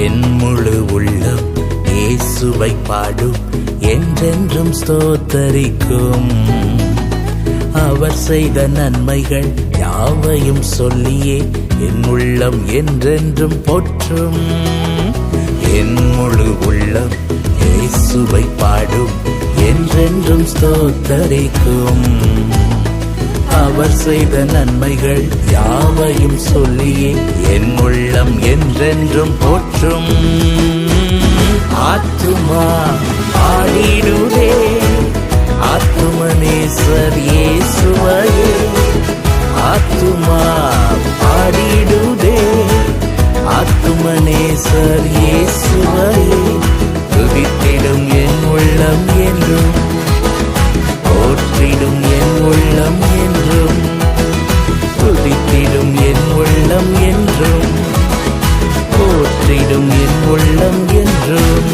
என் முழு உள்ளம் இயேசுவை பாடும், என்றென்றும் ஸ்தோத்தரிக்கும். அவர் செய்த நன்மைகள் யாவையும் சொல்லியே என் உள்ளம் என்றென்றும் போற்றும். என் முழு உள்ளம் இயேசுவை பாடும், என்றென்றும் ஸ்தோத்தரிக்கும். அவர் செய்த நன்மைகள் யாவையும் சொல்லியே என் உள்ளம் என்றென்றும் போற்றும். ஆத்துமா பாடிடுதே ஆத்துமநேசர் இயேசுவையே. ஆத்துமா பாடிடுதே ஆத்துமநேசர் இயேசுவையே. துதித்திடும் என் உள்ளம் என்றும், போற்றிடும் என் உள்ளம் என்றும், துதித்திடும் என் உள்ளம் என்றும், போற்றிடும் என் உள்ளம் என்றும்.